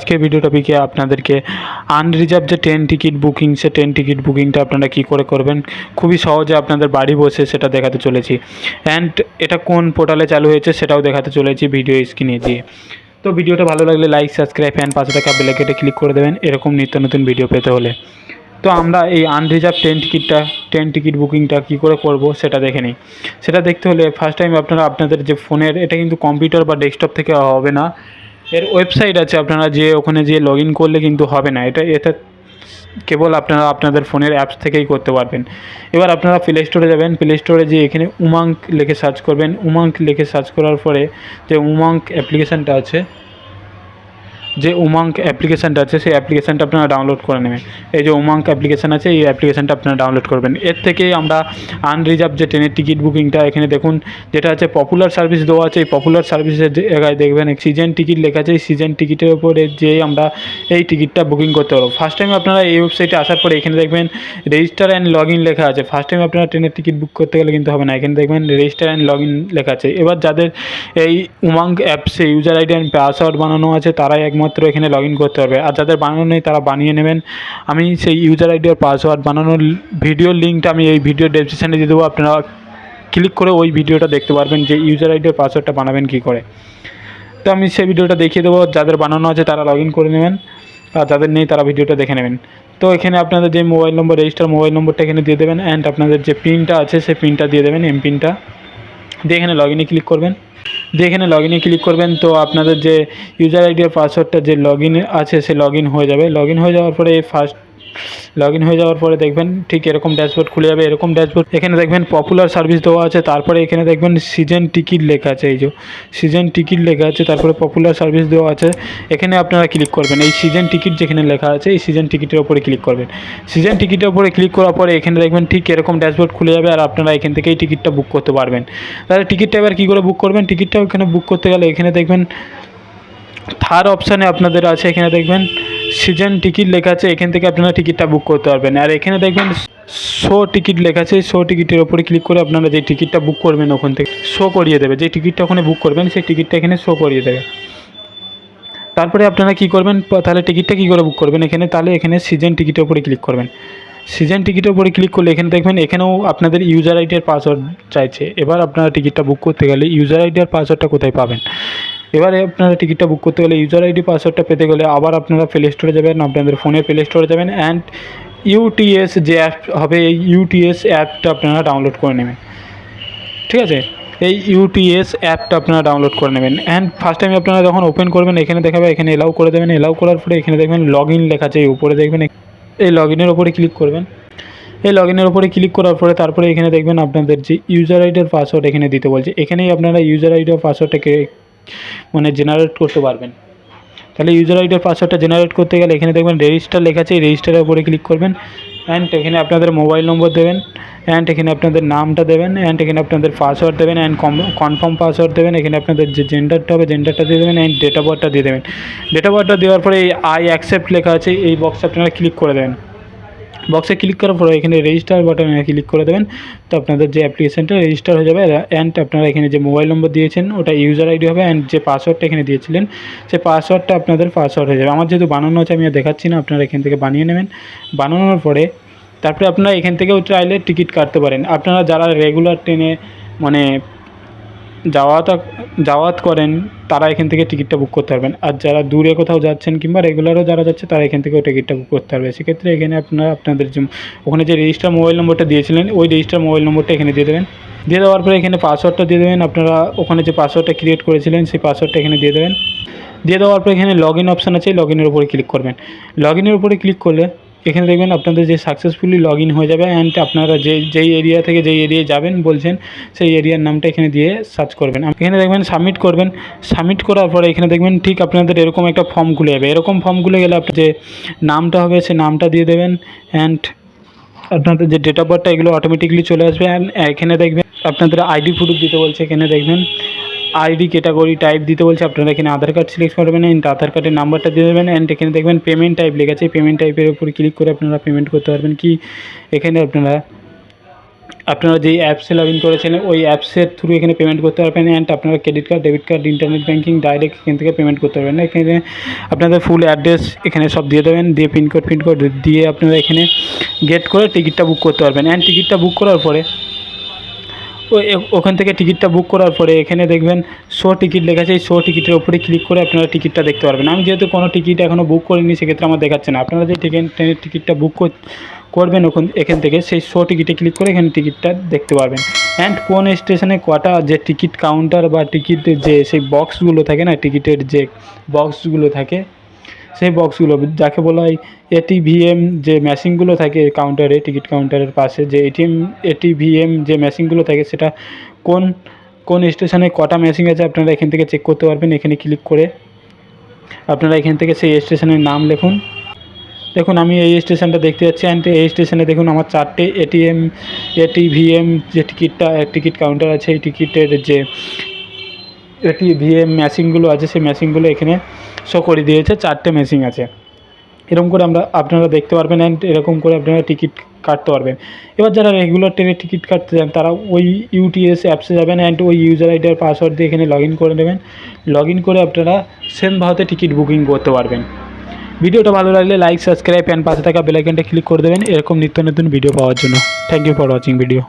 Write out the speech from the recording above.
আজকের ভিডিও টপিকে আপনাদেরকে আনরিজার্ভ যে ট্রেন টিকিট বুকিং, সে ট্রেন টিকিট বুকিংটা আপনারা কী করে করবেন খুবই সহজে আপনাদের বাড়ি বসে সেটা দেখাতে চলেছি। অ্যান্ড এটা কোন পোর্টালে চালু হয়েছে সেটাও দেখাতে চলেছি ভিডিও স্ক্রিনে দিয়ে। তো ভিডিওটা ভালো লাগলে লাইক, সাবস্ক্রাইব অ্যান্ড পাশে থাকা বেল আইকনে ক্লিক করে দেবেন এরকম নিত্য নতুন ভিডিও পেতে হলে। তো আমরা এই আনরিজার্ভ ট্রেন টিকিট বুকিংটা কী করে করব সেটা দেখে নিই। সেটা দেখতে হলে ফার্স্ট টাইম আপনারা আপনাদের যে ফোনের, এটা কিন্তু কম্পিউটার বা ডেস্কটপ থেকে হবে না, এর ওয়েবসাইট আছে, আপনারা যে ওখানে যেয়ে লগ ইন করলে কিন্তু হবে না। এটা কেবল আপনারা আপনাদের ফোনের অ্যাপস থেকেই করতে পারবেন। এবার আপনারা প্লে স্টোরে যাবেন, প্লে স্টোরে যেয়ে এখানে উমাঙ্ক লিখে সার্চ করবেন। উমাঙ্ক লিখে সার্চ করার পরে যে উমাঙ্ক অ্যাপ্লিকেশানটা আছে, সেই অ্যাপ্লিকেশানটা আপনারা ডাউনলোড করে নেবেন। এই যে উমাঙ্ক অ্যাপ্লিকেশান আছে, এই অ্যাপ্লিকেশানটা আপনারা ডাউনলোড করবেন। এর থেকেই আমরা আনরিজার্ভ যে ট্রেনের টিকিট বুকিংটা, এখানে দেখুন যেটা আছে পপুলার সার্ভিস দেওয়া আছে, এই পপুলার সার্ভিসের জায়গায় দেখবেন সিজন টিকিট লেখা আছে। এই সিজন টিকিটের উপরে যেয়ে আমরা এই টিকিটটা বুকিং করতে পারবো। ফার্স্ট টাইম আপনারা এই ওয়েবসাইটে আসার পরে এখানে দেখবেন রেজিস্টার অ্যান্ড লগ ইন লেখা আছে। ফার্স্ট টাইম আপনারা ট্রেনের টিকিট বুক করতে গেলে কিন্তু হবে না, এখানে দেখবেন রেজিস্টার অ্যান্ড লগ ইন লেখা আছে। এবার যাদের এই উমাঙ্ক অ্যাপসে ইউজার আইডি অ্যান্ড পাসওয়ার্ড বানানো আছে তারাই একমাত্র এখানে লগ ইন করতে পারবে, আর যাদের বানানো নেই তারা বানিয়ে নেবেন। আমি সেই ইউজার আইডি আর পাসওয়ার্ড বানানোর ভিডিওর লিঙ্কটা আমি এই ভিডিও ডেসক্রিপশানে দিয়ে দেবো, আপনারা ক্লিক করে ওই ভিডিওটা দেখতে পারবেন যে ইউজার আইডি আর পাসওয়ার্ডটা বানাবেন কী করে। তো আমি সেই ভিডিওটা দেখিয়ে দেবো, যাদের বানানো আছে তারা লগ ইন করে নেবেন, আর যাদের নেই তারা ভিডিওটা দেখে নেবেন। তো এখানে আপনাদের যে মোবাইল নম্বর, রেজিস্টার মোবাইল নম্বরটা এখানে দিয়ে দেবেন, অ্যান্ড আপনাদের যে পিনটা আছে সেই পিনটা দিয়ে দেবেন, পিনটা দিয়ে এখানে লগ ইনে ক্লিক করবেন। এখানে লগ ইনে ক্লিক করবেন, তো আপনাদের যে ইউজার আইডি আর পাসওয়ার্ডটা যে লগ ইন আছে সে লগ ইন হয়ে যাবে। লগ ইন হয়ে যাওয়ার পরে দেখবেন ঠিক এরকম ড্যাশবোর্ড খুলে যাবে। এরকম ড্যাশবোর্ড এখানে দেখবেন পপুলার সার্ভিস দেওয়া আছে, তারপরে এখানে দেখবেন সিজন টিকিট লেখা আছে। এই যে সিজন টিকিট লেখা আছে, তারপরে পপুলার সার্ভিস দেওয়া আছে, এখানে আপনারা ক্লিক করবেন। এই সিজন টিকিট যেখানে লেখা আছে এই সিজন টিকিটের উপরে ক্লিক করবেন। সিজন টিকিটের উপরে ক্লিক করার পরে এখানে দেখবেন ঠিক এরকম ড্যাশবোর্ড খুলে যাবে, আর আপনারা এখান থেকেই টিকিটটা বুক করতে পারবেন। তাহলে টিকিটটা এবার কী করে বুক করবেন, টিকিটটা এখানে বুক করতে গেলে এখানে দেখবেন থার্ড অপশানে আপনাদের আছে, এখানে দেখবেন সিজন টিকিট লেখা আছে, এখান থেকে আপনারা টিকিটটা বুক করতে পারবেন। আর এখানে দেখবেন শো টিকিট লেখা আছে, শো টিকিটের ওপরে ক্লিক করে আপনারা যে টিকিটটা বুক করবেন ওখান থেকে শো করিয়ে দেবে। যে টিকিটটা ওখানে বুক করবেন সেই টিকিটটা এখানে শো করিয়ে দেবে। তারপরে আপনারা কী করবেন, তাহলে টিকিটটা কী করে বুক করবেন, তাহলে এখানে সিজন টিকিটের উপরে ক্লিক করবেন। সিজন টিকিটের উপরে ক্লিক করলে এখানে দেখবেন এখানেও আপনাদের ইউজার আইডি আর পাসওয়ার্ড চাইছে। এবার আপনারা টিকিটটা বুক করতে গেলে ইউজার আইডি আর পাসওয়ার্ডটা কোথায় পাবেন, এবারে আপনারা টিকিটটা বুক করতে গেলে ইউজার আইডি পাসওয়ার্ডটা পেতে গেলে আবার আপনারা প্লে স্টোরে যাবেন, আপনাদের ফোনের প্লে স্টোরে যাবেন, অ্যান্ড ইউটিএস যে অ্যাপ হবে এই ইউটিএস অ্যাপটা আপনারা ডাউনলোড করে নেবেন। ঠিক আছে, এই ইউটিএস অ্যাপটা আপনারা ডাউনলোড করে নেবেন। অ্যান্ড ফার্স্ট টাইম আপনারা যখন ওপেন করবেন এখানে দেখাবে, এখানে এলাও করে দেবেন। এলাও করার পরে এখানে দেখবেন লগ ইন লেখা আছে, এই উপরে দেখবেন এই লগ ইনের ওপরে ক্লিক করবেন। এই লগ ইনের ওপরে ক্লিক করার পরে তারপরে এখানে দেখবেন আপনাদের যে ইউজার আইডি আর পাসওয়ার্ড এখানে দিতে বলছে, এখানেই আপনারা ইউজার আইডি আর পাসওয়ার্ডটাকে জেনারেট করতে পারবেন। তাহলে ইউজার আইডি আর পাসওয়ার্ডটা জেনারেট করতে গেলে এখানে দেখবেন রেজিস্টার লেখা আছে, এই রেজিস্টারের উপরে ক্লিক করবেন, অ্যান্ড এখানে আপনাদের মোবাইল নম্বর দেবেন, অ্যান্ড এখানে আপনাদের নামটা দেবেন, অ্যান্ড এখানে আপনাদের পাসওয়ার্ড দেবেন, অ্যান্ড কনফার্ম পাসওয়ার্ড দেবেন। এখানে আপনাদের যে জেন্ডারটা হবে জেন্ডারটা দিয়ে দেবেন, অ্যান্ড ডেট অফ বার্থটা দিয়ে দেবেন। ডেট অফ বার্থটা দেওয়ার পরে এই আই অ্যাকসেপ্ট লেখা আছে, এই বক্সে আপনারা ক্লিক করে দেবেন। বক্সে ক্লিক করার পরে এখানে রেজিস্টার বাটনে ক্লিক করে দেবেন, তো আপনাদের যে অ্যাপ্লিকেশানটা রেজিস্টার হয়ে যাবে। অ্যান্ড আপনারা এখানে যে মোবাইল নম্বর দিয়েছেন ওটা ইউজার আইডি হবে, অ্যান্ড যে পাসওয়ার্ডটা এখানে দিয়েছিলেন সেই পাসওয়ার্ডটা আপনাদের পাসওয়ার্ড হয়ে যাবে। আমার যেহেতু বানানো আছে আমি আর দেখাচ্ছি না, আপনারা এখান থেকে বানিয়ে নেবেন। বানানোর পরে তারপরে আপনারা এখান থেকেও চাইলে টিকিট কাটতে পারেন। আপনারা যারা রেগুলার ট্রেনে যাওয়াত করেন তারা এখান থেকে টিকিটটা বুক করতে পারবেন, আর যারা দূরে কোথাও যাচ্ছেন কিংবা রেগুলারও যারা যাচ্ছে তারা এখান থেকেও টিকিটটা বুক করতে পারবে। সেক্ষেত্রে এখানে আপনারা আপনাদের যে ওখানে যে রেজিস্টার মোবাইল নম্বরটা দিয়েছিলেন ওই রেজিস্টার মোবাইল নম্বরটা এখানে দিয়ে দেবেন। দিয়ে দেওয়ার পরে এখানে পাসওয়ার্ডটা দিয়ে দেবেন, আপনারা ওখানে যে পাসওয়ার্ডটা ক্রিয়েট করেছিলেন সেই পাসওয়ার্ডটা এখানে দিয়ে দেবেন। দিয়ে দেওয়ার পরে এখানে লগ ইন অপশান আছে, লগ ইনের উপরে ক্লিক করবেন। লগ ইনের উপরে ক্লিক করলে এখানে দেখবেন আপনাদের যে সাকসেসফুলি লগ ইন হয়ে যাবে, অ্যান্ড আপনারা যেই এরিয়া থেকে যেই এরিয়ায় যাবেন বলছেন সেই এরিয়ার নামটা এখানে দিয়ে সার্চ করবেন। এখানে দেখবেন সাবমিট করবেন। সাবমিট করার পরে এখানে দেখবেন ঠিক আপনাদের এরকম একটা ফর্ম খুলে যাবে। এরকম ফর্ম খুলে গেলে আপনার যে নামটা হবে সেই নামটা দিয়ে দেবেন, অ্যান্ড আপনাদের যে ডেট অফ বার্থটা এগুলো অটোমেটিকলি চলে আসবে। অ্যান্ড এখানে দেখবেন আপনাদের আইডি প্রুফ দিতে বলছে, এখানে দেখবেন আইডি ক্যাটাগরি টাইপ দিতে বলছে, আপনারা এখানে আধার কার্ড সিলেক্ট করবেন, অ্যান্ড আধার কার্ডের নাম্বারটা দিয়ে দেবেন। অ্যান্ড এখানে দেখবেন পেমেন্ট টাইপ লেখা আছে, পেমেন্ট টাইপের উপর ক্লিক করে আপনারা পেমেন্ট করতে পারবেন। কি এখানে আপনারা আপনারা যেই অ্যাপসে লগ ইন করেছিলেন ওই অ্যাপসের থ্রু এখানে পেমেন্ট করতে পারবেন। অ্যান্ড আপনারা credit card, debit card, internet banking direct এখান থেকে পেমেন্ট করতে পারবেন। এখানে আপনাদের ফুল অ্যাড্রেস এখানে সব দিয়ে দেবেন, দিয়ে পিনকোড দিয়ে আপনারা এখানে গেট করে টিকিটটা বুক করতে পারবেন। অ্যান্ড টিকিটটা বুক করার পরে ওখান থেকে টিকিটটা বুক করার পরে এখানে দেখবেন শো টিকিট লেখা আছে। এই শো টিকিটের উপরে ক্লিক করে আপনারা টিকিটটা দেখতে পারবেন। আমি যেহেতু কোনো টিকিট এখনও বুক করিনি, সেক্ষেত্রে আমার দেখাচ্ছে না। আপনারা যে ট্রেনের টিকিটটা বুক করবেন এখান থেকে সেই শো টিকিটে ক্লিক করে এখানে টিকিটটা দেখতে পারবেন। অ্যান্ড কোন স্টেশনে কটা যে টিকিট কাউন্টার বা টিকিটের যে সেই বক্সগুলো থাকে না, টিকিটের যে বক্সগুলো থাকে, সেই বক্সগুলো যাকে বলা হয় এটিভিএম, যে মেশিনগুলো থাকে কাউন্টারে, টিকিট কাউন্টারের পাশে যে এটিভিএম যে মেশিনগুলো থাকে, সেটা কোন স্টেশনে কটা মেশিন আছে আপনারা এখান থেকে চেক করতে পারবেন। এখানে ক্লিক করে আপনারা এখান থেকে সেই স্টেশনের নাম লিখুন। দেখুন আমি এই স্টেশনটা দেখতে যাচ্ছি। অ্যান্ড এই স্টেশনে দেখুন আমার 4টে এটিভিএম যে টিকিট কাউন্টার আছে, এই টিকিটের যে এটিভিএম মেশিনগুলো আছে সেই মেশিনগুলো এখানে শো করে দিয়েছে। 4টে মেশিন আছে। এরকম করে আপনারা দেখতে পারবেন। অ্যান্ড এরকম করে আপনারা টিকিট কাটতে পারবেন। এবার যারা রেগুলার ট্রেনের টিকিট কাটতে চান তারা ওই ইউটিএস অ্যাপসে যাবেন। অ্যান্ড ওই ইউজার আইডি আর পাসওয়ার্ড দিয়ে এখানে লগ ইন করে নেবেন। লগ ইন করে আপনারা সেমভাবে টিকিট বুকিং করতে পারবেন। ভিডিওটা ভালো লাগলে লাইক, সাবস্ক্রাইব অ্যান্ড পাশে থাকা বেল আইকনটা ক্লিক করে দেবেন এরকম নিত্য নতুন ভিডিও পাওয়ার জন্য। Thank you for watching video.